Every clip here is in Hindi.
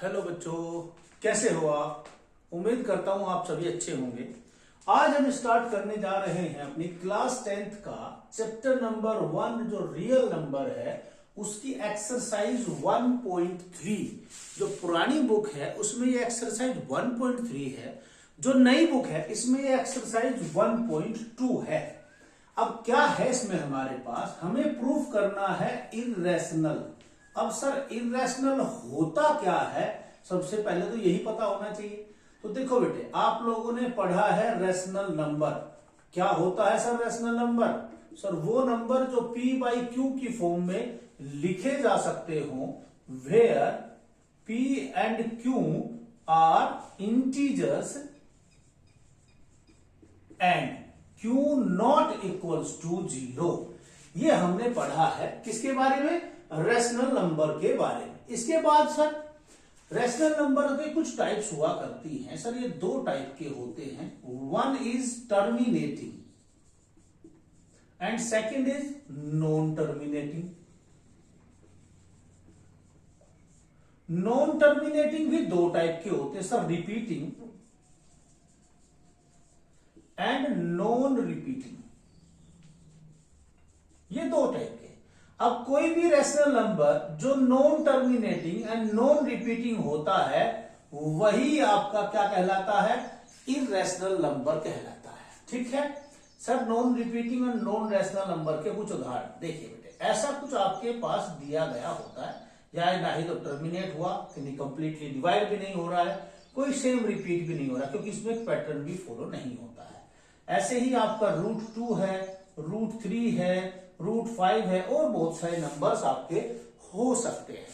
हेलो बच्चों, कैसे हो आप। उम्मीद करता हूं आप सभी अच्छे होंगे। आज हम स्टार्ट करने जा रहे हैं अपनी क्लास 10th का चैप्टर नंबर 1 जो रियल नंबर है उसकी एक्सरसाइज 1.3। जो पुरानी बुक है उसमें ये एक्सरसाइज 1.3 है, जो नई बुक है इसमें ये एक्सरसाइज 1.2 है। अब क्या है इसमें हमारे पास, हमें प्रूफ करना है इर्रेशनल। अब सर इर्रेशनल होता क्या है, सबसे पहले तो यही पता होना चाहिए। तो देखो बेटे, आप लोगों ने पढ़ा है रेशनल नंबर। क्या होता है सर रेशनल नंबर? सर वो नंबर जो p बाई क्यू की फॉर्म में लिखे जा सकते हो, where p and q are integers and q not equals to 0। ये हमने पढ़ा है किसके बारे में? रेशनल नंबर के बारे में। इसके बाद सर रेशनल नंबर के कुछ टाइप्स हुआ करती हैं। सर ये दो टाइप के होते हैं, one is terminating and second is non terminating. Non terminating भी दो टाइप के होते हैं sir, repeating and non repeating, ये दो टाइप के। अब कोई भी रेशनल नंबर जो non terminating and non repeating होता है वही आपका क्या कहलाता है? इर्रेशनल नंबर कहलाता है। ठीक है सर, नॉन रिपीटिंग और नॉन रेशनल नंबर के कुछ उदाहरण देखिए बेटे। ऐसा कुछ आपके पास दिया गया होता है, या ना ही तो टर्मिनेट हुआ, कंप्लीटली डिवाइड भी नहीं हो रहा है, कोई सेम रिपीट भी नहीं हो रहा, क्योंकि इसमें एक पैटर्न भी फॉलो नहीं होता है। ऐसे ही आपका √2 है, √3 है, √5 है, और बहुत सारे नंबर्स आपके हो सकते हैं।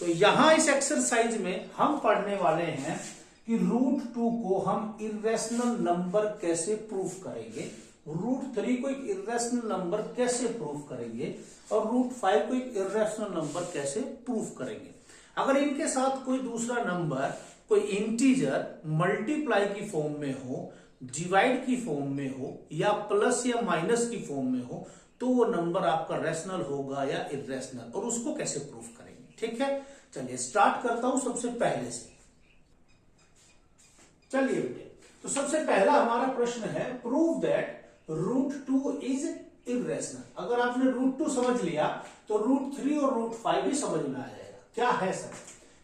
तो यहां इस एक्सरसाइज में हम पढ़ने वाले हैं कि √2 को हम इर्रेशनल नंबर कैसे प्रूफ करेंगे, √3 को एक इर्रेशनल नंबर कैसे प्रूफ करेंगे, और √5 को एक इर्रेशनल नंबर कैसे प्रूफ करेंगे। अगर इनके साथ कोई दूसरा नंबर, कोई इंटीजर मल्टीप्लाई की फॉर्म में हो, डिवाइड की फॉर्म में हो, या प्लस या माइनस की फॉर्म में हो, तो वो नंबर आपका रेशनल होगा या इर्रेशनल, और उसको कैसे प्रूफ करेंगे। ठीक है, चलिए स्टार्ट करता हूं सबसे पहले से। चलिए बेटे, तो सबसे पहला हमारा प्रश्न है, प्रूव दैट √2 इज इर्रेशनल। अगर आपने √2 समझ लिया तो √3 और √5 भी समझ में आ जाएगा। क्या है सर?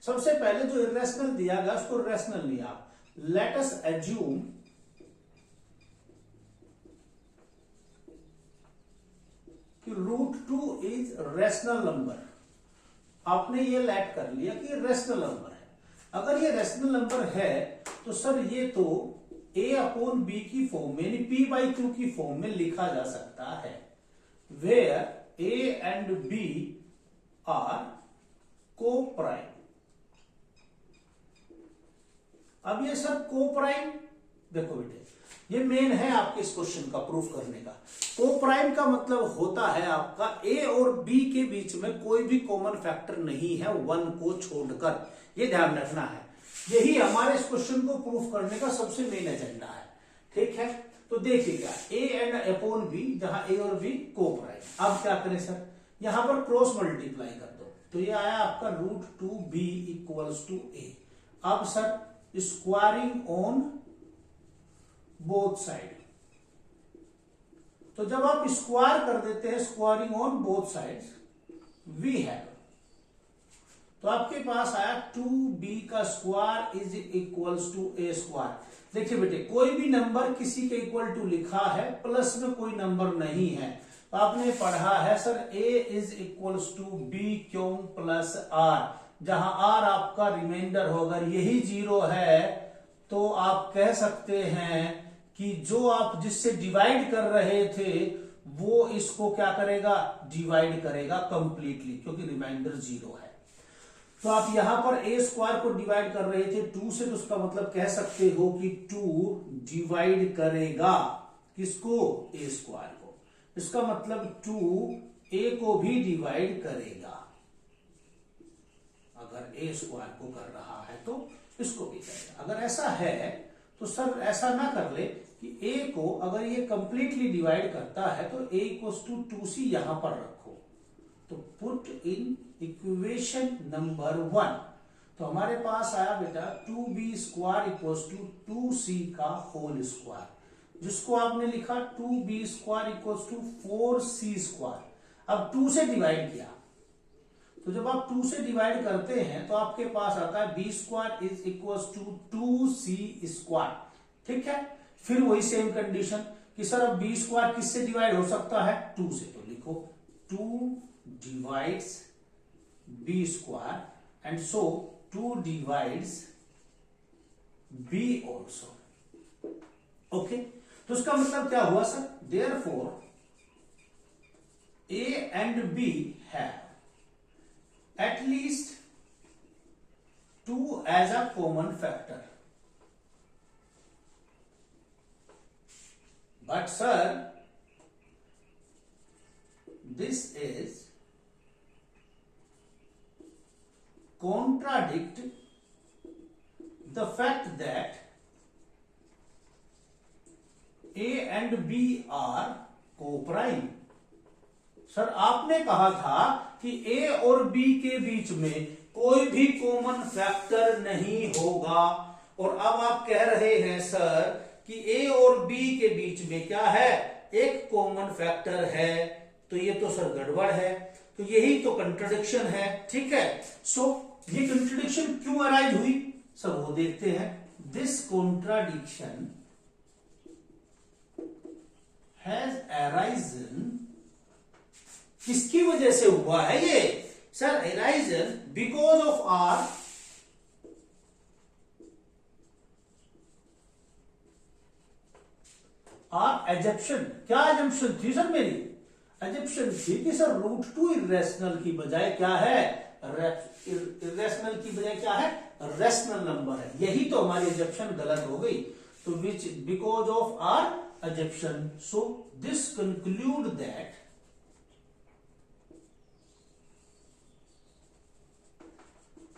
सबसे पहले जो इर्रेशनल दिया गया उसको रेशनल लिया। लेट अस एज्यूम कि √2 इज रेशनल नंबर। आपने ये लेट कर लिया कि रेशनल नंबर है। अगर ये रेशनल नंबर है तो सर ये तो a/b की फॉर्म में, यानी p बाई क्यू की फॉर्म में लिखा जा सकता है, where a and b are coprime. अब ये सर को प्राइम, देखो बेटे ये मेन है आपके इस क्वेश्चन का प्रूफ करने का। को प्राइम का मतलब होता है आपका a और b के बीच में कोई भी कॉमन फैक्टर नहीं है 1 को छोड़कर, ये ध्यान रखना है। यही हमारे इस क्वेश्चन को प्रूफ करने का सबसे मेन एजेंडा है। ठीक है, तो देखिएगा a एंड अपॉन b, जहां a और b को प्राइम। अब क्या करें सर, यहां पर क्रॉस मल्टीप्लाई कर दो, तो ये आया आपका √2b इक्वल्स टू a। अब sir squaring on both side, तो जब आप स्क्वायर कर देते हैं, squaring on both side, we have, तो आपके पास आया 2b का square is equals to a square. देखिए बेटे, कोई भी नंबर किसी के इक्वल टू लिखा है, प्लस में कोई नंबर नहीं है, तो आपने पढ़ा है sir a is equals to b q plus r, जहां r आपका रिमाइंडर होगा, यही 0 है, तो आप कह सकते हैं कि जो आप जिससे डिवाइड कर रहे थे वो इसको क्या करेगा? डिवाइड करेगा कंप्लीटली, क्योंकि रिमाइंडर 0 है। तो आप यहां पर a स्क्वायर को डिवाइड कर रहे थे 2 से, तो उसका मतलब कह सकते हो कि 2 डिवाइड करेगा किसको? a स्क्वायर को। इसका मतलब 2 a को भी डिवाइड करेगा। अगर a स्क्वायर को कर रहा है तो इसको भी करेगा। अगर ऐसा है तो सर ऐसा ना कर ले कि a को अगर ये कंप्लीटली डिवाइड करता है तो a इक्वल्स टू 2c यहां पर रखो, तो पुट इन इक्वेशन नंबर 1। तो हमारे पास आया बेटा 2b² इक्वल्स टू 2c का होल स्क्वायर, जिसको आपने लिखा 2b² इक्वल्स टू 4c²। अब 2 से डिवाइड किया, तो जब आप 2 से डिवाइड करते हैं तो आपके पास आता है b² is equals to 2c²। ठीक है, फिर वही सेम कंडीशन कि सर अब b² किससे डिवाइड हो सकता है? 2 से, तो लिखो 2 divides b² and so 2 divides b also. Okay, तो इसका मतलब क्या हुआ sir? Therefore a and b have at least 2 as a common factor. But sir, this is contradict the fact that A and B are co-prime. Sir आपने कहा था कि ए और बी के बीच में कोई भी कॉमन फैक्टर नहीं होगा, और अब आप कह रहे हैं सर कि ए और बी के बीच में क्या है? एक कॉमन फैक्टर है। तो ये तो सर गड़बड़ है, तो यही तो कंट्राडिक्शन है। ठीक है, सो ये कंट्राडिक्शन क्यों अराइज हुई सर, वो देखते हैं। दिस कॉन्ट्राडिक्शन हैज अराइजन, किसकी वजह से हुआ है ये sir? Arisen because of our assumption. क्या एजप्शन थी सर मेरी? एजप्शन थी कि सर √2 इरेशनल की बजाय क्या है? इरेशनल की बजाय क्या है? रेशनल नंबर है। यही तो हमारी एजप्शन गलत हो गई। तो which because of our assumption, so this conclude that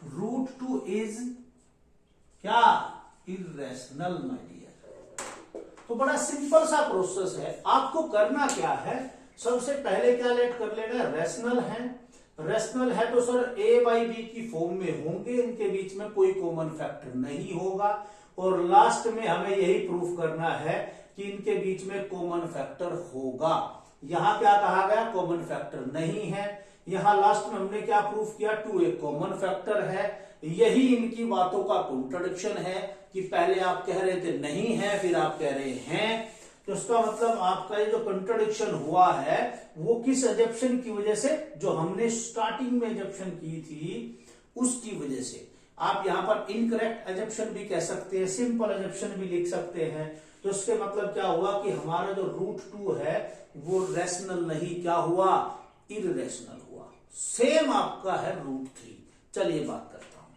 √2 is क्या? Irrational my dear. तो बड़ा सिंपल सा प्रोसेस है। आपको करना क्या है? सबसे पहले क्या लेट कर लेना है? रेशनल है। रेशनल है तो सर a बाई बी की फॉर्म में होंगे, इनके बीच में कोई कॉमन फैक्टर नहीं होगा। और लास्ट में हमें यही प्रूफ करना है कि इनके बीच में कॉमन फैक्टर होगा। यहां क्या कहा गया? कॉमन फैक्टर नहीं है। यहां लास्ट में हमने क्या प्रूफ किया? 2 एक कॉमन फैक्टर है। यही इनकी बातों का कॉन्ट्रडिक्शन है कि पहले आप कह रहे थे नहीं है, फिर आप कह रहे हैं। तो इसका मतलब आपका ये जो कंट्राडिक्शन हुआ है वो किस एजप्शन की वजह से? जो हमने स्टार्टिंग में एजप्शन की थी उसकी वजह से। आप यहां पर इनकरेक्ट एजप्शन भी कह सकते हैं, सिंपल एजप्शन भी लिख सकते हैं। तो इसके मतलब क्या हुआ कि हमारा जो √2 है वो रेशनल नहीं, क्या हुआ? इरेशनल हुआ। सेम आपका है √3। चलिए बात करता हूं।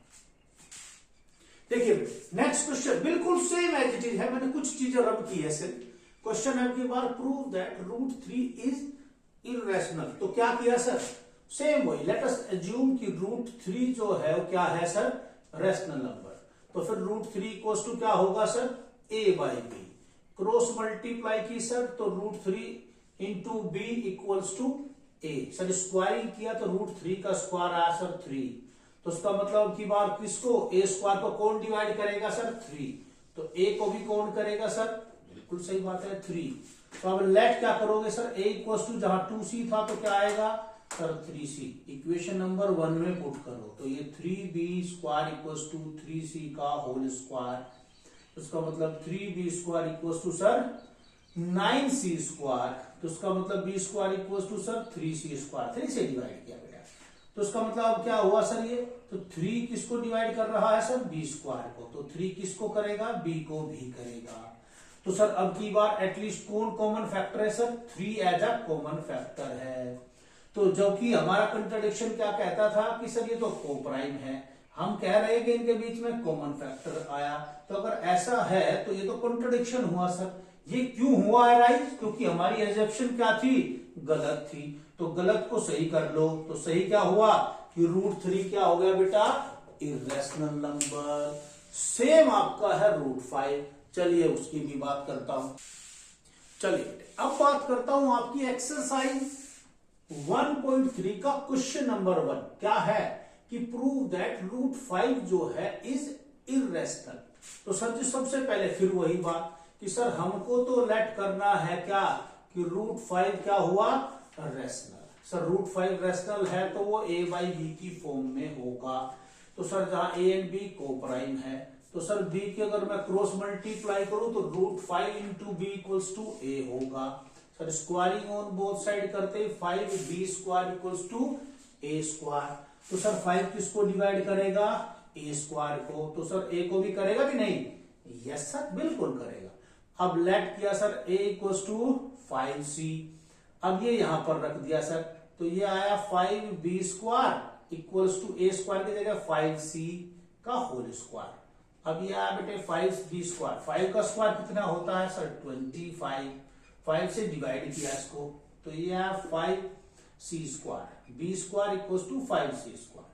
देखिए नेक्स्ट क्वेश्चन बिल्कुल सेम एज इट इज है, मैंने कुछ चीजें रब की है सिर्फ। क्वेश्चन है कि बार प्रूव दैट √3 इज इरेशनल। तो क्या किया सर? सेम वही, लेट अस अज्यूम कि √3 जो है वो क्या है सर? Rational number. तो फिर √3 इक्वल्स टू क्या होगा sir? a by b. Cross multiply की सर तो √3 into b equals to a। Sir squaring किया तो √3 का स्क्वायर आया सर 3। तो उसका मतलब की बार किसको? a² को कौन डिवाइड करेगा सर? 3। तो a को भी कौन करेगा सर? बिल्कुल सही बात है 3। तो अब लेट क्या करोगे सर? a इक्वल्स टू जहां 2c था तो क्या आएगा सर? 3c। इक्वेशन नंबर 1 में पुट करो तो ये 3b² इक्वल्स टू 3c का होल स्क्वायर। उसका मतलब 3b² equals to sir 9c²। तो उसका मतलब b² equals to sir 3c²। 3 से डिवाइड किया बेटा, तो उसका मतलब क्या हुआ सर? ये तो 3 किसको डिवाइड कर रहा है सर? b² को। तो 3 किसको करेगा? b को भी करेगा। तो सर अब की बार एटलीस्ट कौन कॉमन फैक्टर है sir? 3 as a common factor है। तो जबकि हमारा कंट्राडिक्शन क्या कहता था कि सर ये तो कोप्राइम है, हम कह रहे हैं कि इनके बीच में कॉमन फैक्टर आया। तो अगर ऐसा है तो ये तो कंट्राडिक्शन हुआ सर। ये क्यों हुआ राइज? क्योंकि हमारी एजप्शन क्या थी? गलत थी। तो गलत को सही कर लो। तो सही क्या हुआ कि √3 क्या हो गया बेटा? Irrational number. सेम आपका है √5। चलिए उसकी भी बात करता हूं। चलिए अब बात करता हूं आपकी एक्सरसाइज 1.3 का क्वेश्चन नंबर 1। क्या है कि प्रूव दैट रूट 5 जो है इज इर्रेशनल। तो सर जी सबसे पहले फिर वही बात कि सर हमको तो लेट करना है क्या कि रूट 5 क्या हुआ रेशनल। सर रूट 5 रेशनल है तो वो a बाई बी की फॉर्म में होगा। तो सर जहां a एंड b को प्राइम है तो सर b की अगर मैं क्रॉस मल्टीप्लाई करूं तो root 5 into b equals to a होगा। Sir squaring on both side करते 5b square equals to a square. तो सर 5 किसको डिवाइड करेगा a स्क्वायर को, तो सर a को भी करेगा कि नहीं, यस सर बिल्कुल करेगा। अब लेट किया sir a equals to 5c, अब ये यहां पर रख दिया सर तो ये आया 5b square equals to a square की जगह 5c का होल स्क्वायर। अब ये आया बेटे 5b स्क्वायर, 5 का स्क्वायर कितना होता है सर 25, 5 से डिवाइड किया इसको तो ये आया 5c square, b square equals to 5c square.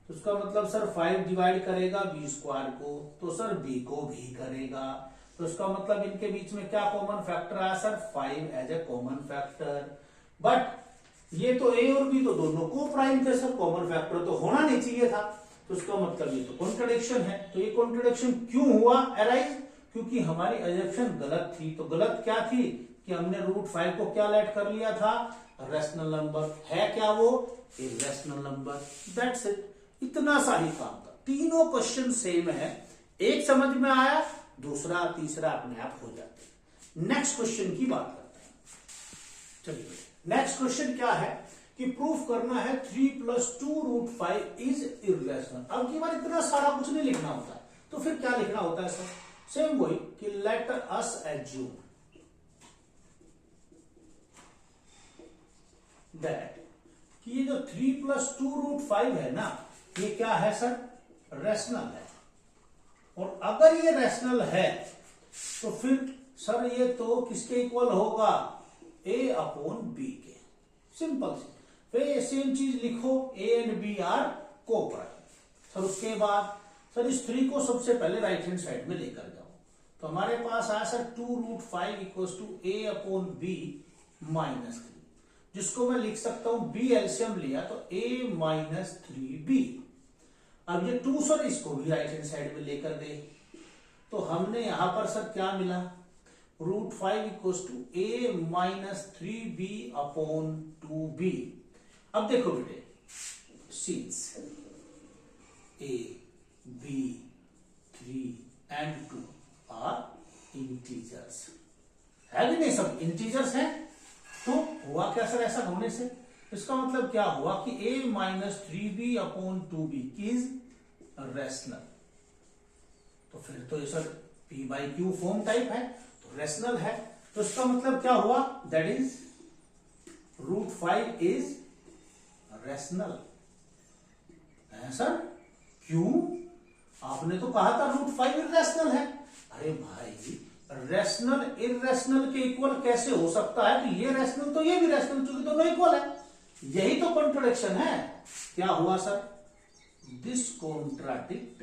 तो उसका मतलब सर 5 डिवाइड करेगा b स्क्वायर को तो सर b को भी करेगा। तो उसका मतलब इनके बीच में क्या कॉमन फैक्टर आया sir 5 as a common factor. But ये तो a और b तो दोनों को प्राइम थे सर, कॉमन फैक्टर तो होना नहीं चाहिए था। तो उसका मतलब ये तो कॉन्ट्रडिक्शन है। तो ये कॉन्ट्रडिक्शन क्यों हुआ अराइज, क्योंकि हमारी अजम्पशन गलत थी। तो गलत क्या थी कि हमने रूट 5 को क्या लेट कर लिया था रैशनल नंबर, है क्या वो इर्रेशनल नंबर। दैट्स इट, इतना सा ही काम था। तीनों क्वेश्चन सेम है, एक समझ में आया दूसरा तीसरा अपने आप हो जाते। नेक्स्ट क्वेश्चन की बात करते हैं। चलिए नेक्स्ट क्वेश्चन क्या है कि प्रूफ करना है 3 + 2 रूट 5 इज इर्रेशनल। अब की बार इतना सारा कुछ नहीं लिखना होता है, तो फिर क्या लिखना होता है सर, सेम वही कि लेट अस एज्यूम दैट कि ये जो 3 + 2 रूट 5 है ना ये क्या है सर रैशनल है। और अगर ये रैशनल है तो फिर सर ये तो किसके इक्वल होगा a/b के, सिंपल सी। फिर ये सेम चीज लिखो a and b are coprime. Sir उसके बाद सर इस 3 को सबसे पहले राइट हैंड साइड में लेकर जाओ तो हमारे पास आया sir 2 root 5 equals to a/b minus 3, जिसको मैं लिख सकता हूं b एलसीएम लिया तो a माइनस 3b। अब ये 2 सर इसको भी राइट हैंड साइड में लेकर गए तो हमने यहां पर सर क्या मिला root 5 equals to a minus 3b upon 2b। अब देखो बेटे since a b 3 and 2 are integers है कि नहीं, सब इंटीजर्स हैं। तो हुआ क्या सर ऐसा होने से, इसका मतलब क्या हुआ कि a minus 3b upon 2b is rational. तो फिर तो ये सर p/q फॉर्म टाइप है तो रैशनल है। तो इसका मतलब क्या हुआ that is root 5 is rational है सर। क्यों, आपने तो कहा था रूट 5 इर्रेशनल है। अरे भाई रैशनल इर्रेशनल के इक्वल कैसे हो सकता है कि ये रैशनल तो ये भी रैशनल, क्योंकि दोनों इक्वल है। यही तो कॉन्ट्रडिक्शन है। क्या हुआ sir, this contradict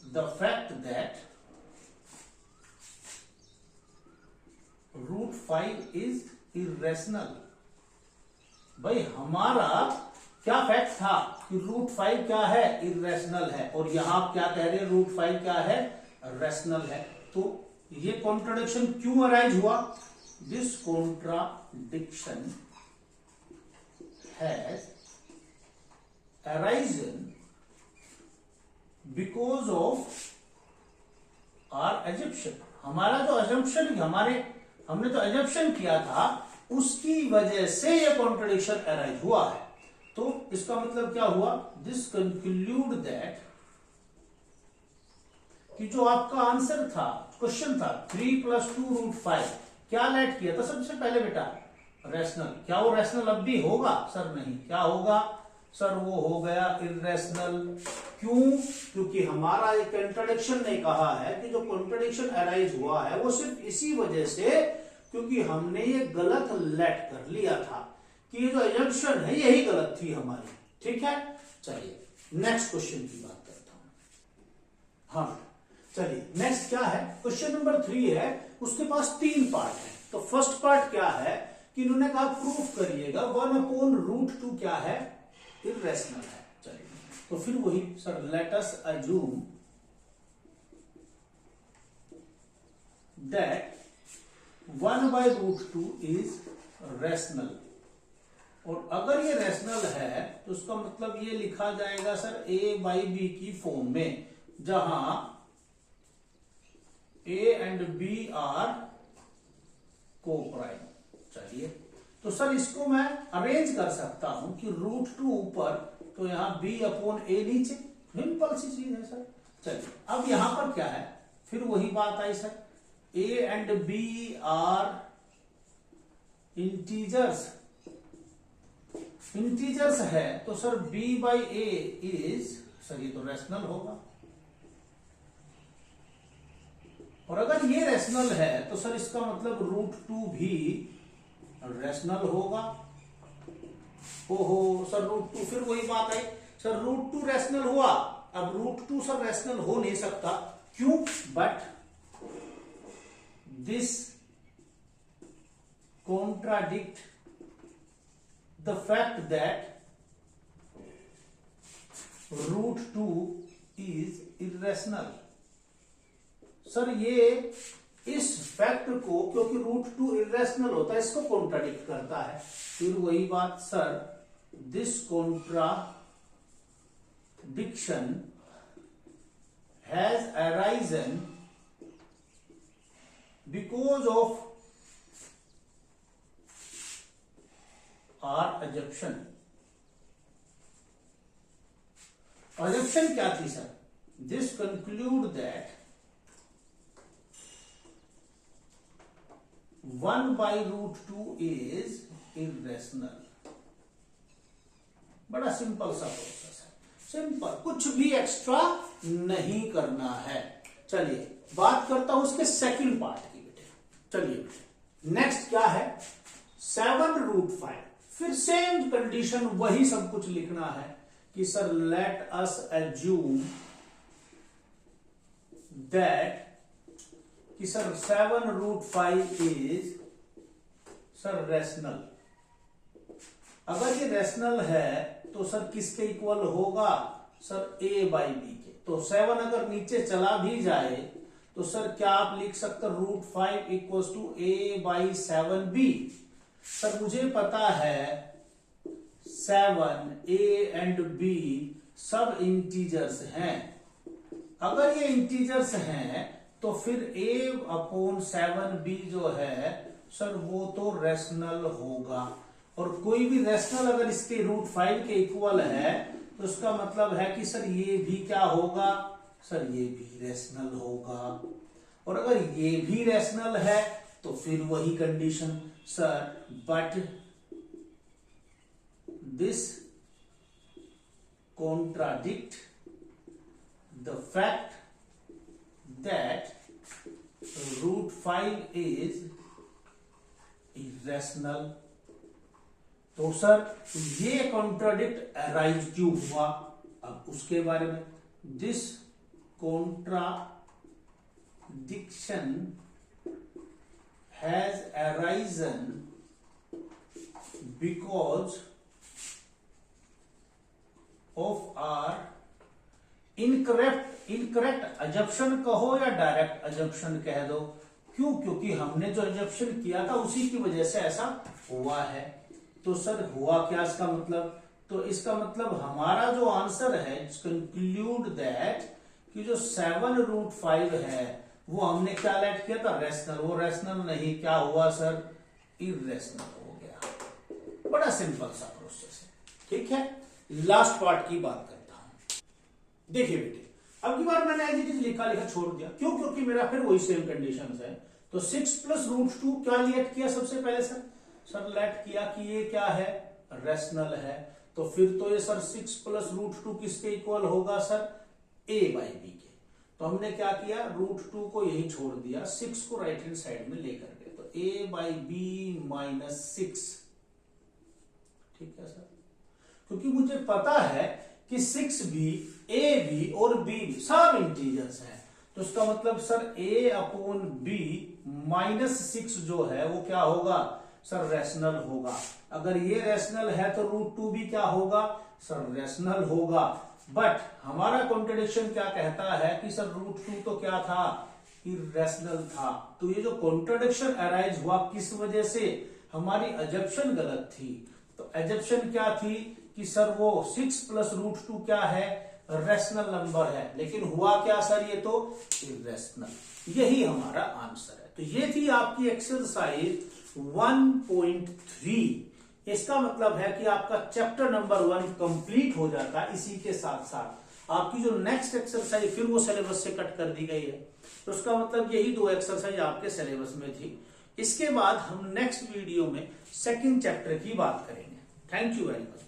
the fact that root 5 is irrational. भाई हमारा क्या फैक्ट था कि रूट 5 क्या है इर्रेशनल है, और यहां आप क्या कह रहे हैं रूट 5 क्या है रैशनल है। तो ये कॉन्ट्रडिक्शन क्यों अराइज हुआ, this contradiction has arisen because of our assumption. हमारा जो एजम्पशन हमने जो एजम्पशन किया था उसकी वजह से ये कॉन्ट्रडिक्शन अराइज हुआ है। तो इसका मतलब क्या हुआ, दिस कंक्लूड दैट कि जो आपका आंसर था क्वेश्चन था 3 + 2 रूट 5 क्या लेट किया था सबसे पहले बेटा रैशनल। क्या वो रैशनल अब भी होगा सर, नहीं। क्या होगा सर, वो हो गया इर्रेशनल। क्यों, क्योंकि हमारा एक कॉन्ट्रडिक्शन ने कहा है कि जो कॉन्ट्रडिक्शन अराइज हुआ है वो सिर्फ इसी वजह से क्योंकि हमने ये गलत लेट कर लिया था कि ये जो एजम्पशन है यही गलत थी हमारी। ठीक है, चलिए नेक्स्ट क्वेश्चन की बात करता हूं। हाँ चलिए नेक्स्ट क्या है, क्वेश्चन नंबर 3 है, उसके पास 3 पार्ट है। तो फर्स्ट पार्ट क्या है कि इन्होंने कहा प्रूफ करिएगा 1/√2 क्या है, इर्रेशनल है। चलिए तो फिर वही sir, let us assume that 1/√2 is rational, और अगर ये रेशनल है तो उसका मतलब ये लिखा जाएगा सर a/b की फॉर्म में, जहां a and b are coprime. चलिए तो सर इसको मैं अरेंज कर सकता हूं कि √2 ऊपर तो यहां b/a नीचे, सिंपल सी चीज है सर। चलिए अब यहां पर क्या है, फिर वही बात आई sir, a and b are integers है, तो सर b/a इज, सर ये तो रेशनल होगा, और अगर ये रेशनल है तो सर इसका मतलब √2 भी रेशनल होगा। ओहो सर √2, फिर वही बात आई सर, √2 रेशनल हुआ, अब √2 सर रेशनल हो नहीं सकता, क्यों, but this contradict the fact that √2 is irrational। Sir ये इस फैक्ट को, क्योंकि √2 इरेशनल होता है, इसको कॉन्ट्राडिक्ट करता है। फिर वही बात sir, this contradiction has arisen because of our assumption. Assumption क्या थी sir, this conclude that 1/√2 is irrational. बड़ा सिंपल सा प्रोसेस है, सिंपल, कुछ भी एक्स्ट्रा नहीं करना है। चलिए बात करता हूं उसके सेकंड पार्ट की बेटे। चलिए बेटे नेक्स्ट क्या है, 7√5। फिर सेम कंडीशन, वही सब कुछ लिखना है कि sir let us assume that कि सर 7√5 इज सर रेशनल। अगर ये रेशनल है तो सर किसके इक्वल होगा, सर a/b के। तो 7 अगर नीचे चला भी जाए तो सर क्या आप लिख सकते √5 इक्वल्स टू a/7b। सर मुझे पता है 7, a एंड b सब इंटीजर्स हैं। अगर ये इंटीजर्स हैं तो फिर a/7b जो है सर वो तो रेशनल होगा, और कोई भी रेशनल अगर इसके √5 के इक्वल है तो उसका मतलब है कि सर ये भी क्या होगा, सर ये भी रेशनल होगा। और अगर ये भी रेशनल है तो फिर वही condition sir, but this contradict the fact that √5 is irrational. तो सर ये कॉन्ट्राडिक्ट अराइज क्यों हुआ, अब उसके बारे में, this contradiction has arisen because of our incorrect assumption कहो या डायरेक्ट अजप्शन कह दो। क्यों, क्योंकि हमने जो अजप्शन किया था उसी की वजह से ऐसा हुआ है। तो सर हुआ क्या इसका मतलब, तो इसका मतलब हमारा जो आंसर है, कंक्लूड दैट कि जो 7√5 है वो हमने क्या लेट किया था, रेशनल। वो रेशनल नहीं, क्या हुआ सर, इरेशनल हो गया। बड़ा सिंपल सा प्रोसेस है, ठीक है। लास्ट पार्ट की बात करता हूं। देखिए बेटे, अब की बार मैंने एज इट इज लिखा छोड़ दिया, क्यों, क्योंकि मेरा फिर वही सेम कंडीशंस है। तो 6 + √2 क्या लेट किया सबसे पहले सर लेट किया कि ये क्या है, रेशनल है। तो फिर तो ये सर 6 + √2 किसके इक्वल होगा सर, a/b के। तो हमने क्या किया, √2 को यही छोड़ दिया, 6 को राइट हैंड साइड में लेकर के, तो a/b - 6, ठीक है सर। क्योंकि मुझे पता है कि 6 भी, a भी और b भी सब इंटीजर्स हैं, तो इसका मतलब सर a/b - 6 जो है वो क्या होगा, सर रैशनल होगा। अगर ये रैशनल है तो √2 भी क्या होगा सर रैशनल होगा। बट हमारा कॉन्ट्रडिक्शन क्या कहता है कि सर √2 तो क्या था इर्रेशनल था। तो ये जो कॉन्ट्रडिक्शन अराइज हुआ किस वजह से, हमारी अजप्शन गलत थी। तो अजप्शन क्या थी कि सर वो 6 प्लस √2 क्या है रैशनल नंबर है, लेकिन हुआ क्या सर ये तो इर्रेशनल। यही हमारा आंसर है। तो ये थी आपकी एक्सरसाइज 1.3। इसका मतलब है कि आपका चैप्टर नंबर 1 कंप्लीट हो जाता है। इसी के साथ साथ आपकी जो नेक्स्ट एक्सरसाइज फिर वो सिलेबस से कट कर दी गई है। तो उसका मतलब यही 2 एक्सरसाइज आपके सिलेबस में थी। इसके बाद हम नेक्स्ट वीडियो में सेकंड चैप्टर की बात करेंगे। Thank you very much.